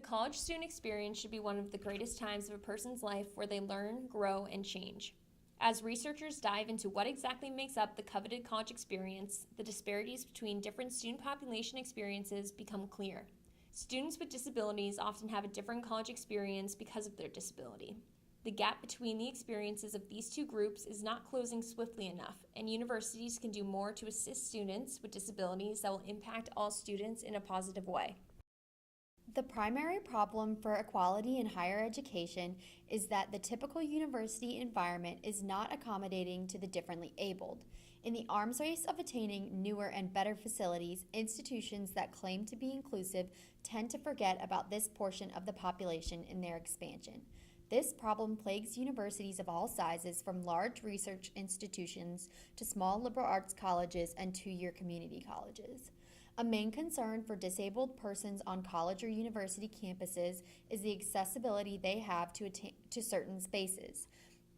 college student experience should be one of the greatest times of a person's life where they learn, grow, and change. As researchers dive into what exactly makes up the coveted college experience, the disparities between different student population experiences become clear. Students with disabilities often have a different college experience because of their disability. The gap between the experiences of these two groups is not closing swiftly enough, and universities can do more to assist students with disabilities that will impact all students in a positive way. The primary problem for equality in higher education is that the typical university environment is not accommodating to the differently abled. In the arms race of attaining newer and better facilities, institutions that claim to be inclusive tend to forget about this portion of the population in their expansion. This problem plagues universities of all sizes, from large research institutions to small liberal arts colleges and two-year community colleges. A main concern for disabled persons on college or university campuses is the accessibility they have to certain spaces.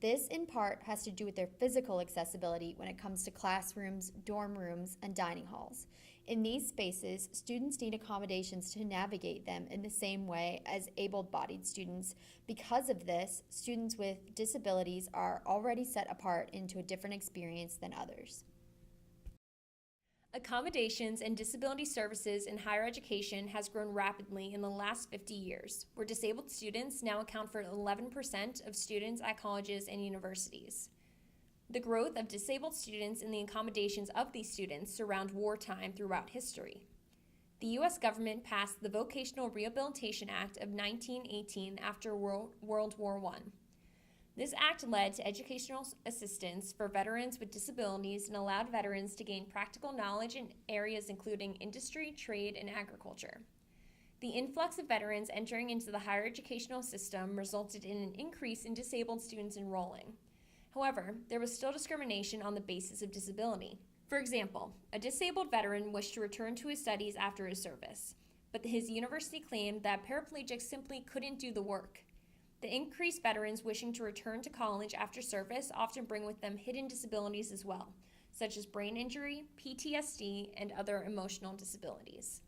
This, in part, has to do with their physical accessibility when it comes to classrooms, dorm rooms, and dining halls. In these spaces, students need accommodations to navigate them in the same way as able-bodied students. Because of this, students with disabilities are already set apart into a different experience than others. Accommodations and disability services in higher education has grown rapidly in the last 50 years, where disabled students now account for 11% of students at colleges and universities. The growth of disabled students and the accommodations of these students surround wartime throughout history. The U.S. government passed the Vocational Rehabilitation Act of 1918 after World War I. This act led to educational assistance for veterans with disabilities and allowed veterans to gain practical knowledge in areas including industry, trade, and agriculture. The influx of veterans entering into the higher educational system resulted in an increase in disabled students enrolling. However, there was still discrimination on the basis of disability. For example, a disabled veteran wished to return to his studies after his service, but his university claimed that paraplegics simply couldn't do the work. The increased veterans wishing to return to college after service often bring with them hidden disabilities as well, such as brain injury, PTSD, and other emotional disabilities.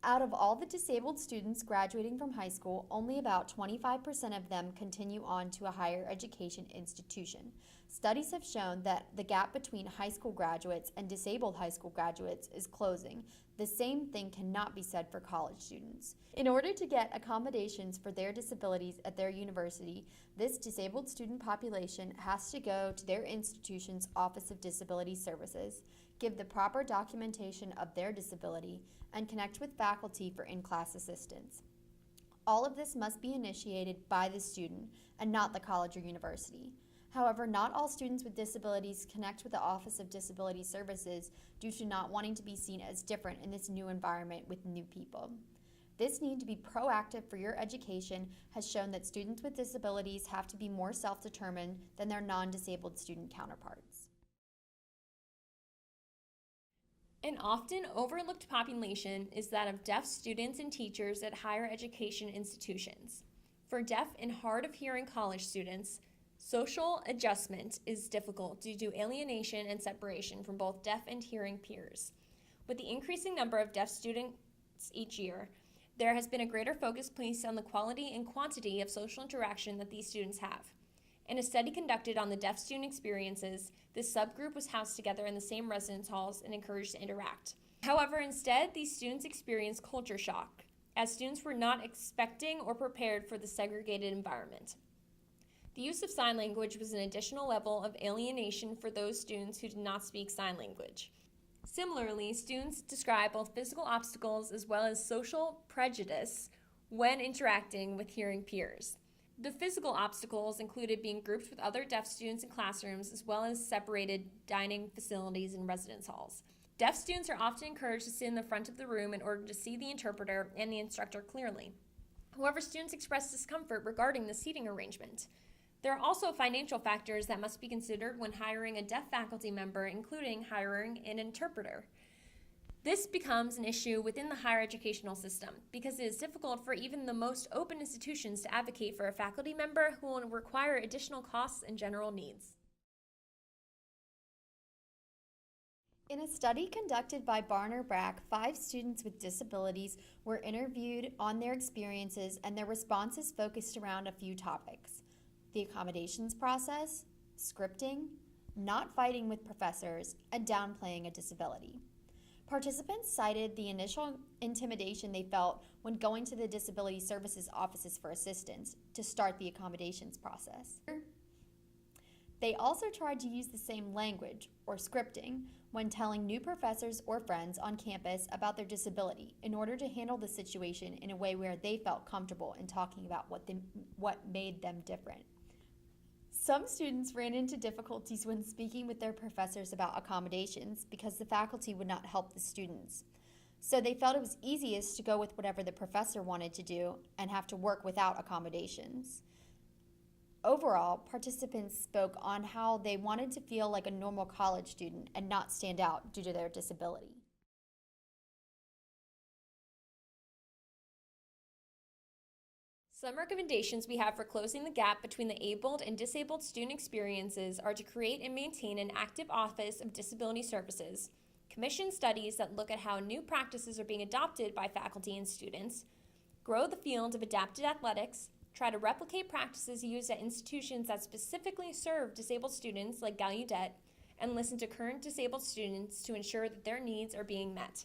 Out of all the disabled students graduating from high school, only about 25% of them continue on to a higher education institution. Studies have shown that the gap between high school graduates and disabled high school graduates is closing. The same thing cannot be said for college students. In order to get accommodations for their disabilities at their university, this disabled student population has to go to their institution's Office of Disability Services, give the proper documentation of their disability, and connect with faculty for in-class assistance. All of this must be initiated by the student and not the college or university. However, not all students with disabilities connect with the Office of Disability Services due to not wanting to be seen as different in this new environment with new people. This need to be proactive for your education has shown that students with disabilities have to be more self-determined than their non-disabled student counterparts. An often overlooked population is that of deaf students and teachers at higher education institutions. For deaf and hard of hearing college students, social adjustment is difficult due to alienation and separation from both deaf and hearing peers. With the increasing number of deaf students each year, there has been a greater focus placed on the quality and quantity of social interaction that these students have. In a study conducted on the deaf student experiences, this subgroup was housed together in the same residence halls and encouraged to interact. However, instead, these students experienced culture shock, as students were not expecting or prepared for the segregated environment. The use of sign language was an additional level of alienation for those students who did not speak sign language. Similarly, students describe both physical obstacles as well as social prejudice when interacting with hearing peers. The physical obstacles included being grouped with other deaf students in classrooms as well as separated dining facilities and residence halls. Deaf students are often encouraged to sit in the front of the room in order to see the interpreter and the instructor clearly. However, students express discomfort regarding the seating arrangement. There are also financial factors that must be considered when hiring a deaf faculty member, including hiring an interpreter. This becomes an issue within the higher educational system because it is difficult for even the most open institutions to advocate for a faculty member who will require additional costs and general needs. In a study conducted by Barner Brack, 5 students with disabilities were interviewed on their experiences, and their responses focused around a few topics: the accommodations process, scripting, not fighting with professors, and downplaying a disability. Participants cited the initial intimidation they felt when going to the Disability Services offices for assistance to start the accommodations process. They also tried to use the same language, or scripting, when telling new professors or friends on campus about their disability in order to handle the situation in a way where they felt comfortable in talking about what made them different. Some students ran into difficulties when speaking with their professors about accommodations because the faculty would not help the students. So they felt it was easiest to go with whatever the professor wanted to do and have to work without accommodations. Overall, participants spoke on how they wanted to feel like a normal college student and not stand out due to their disability. Some recommendations we have for closing the gap between the abled and disabled student experiences are to create and maintain an active Office of Disability Services, commission studies that look at how new practices are being adopted by faculty and students, grow the field of adapted athletics, try to replicate practices used at institutions that specifically serve disabled students like Gallaudet, and listen to current disabled students to ensure that their needs are being met.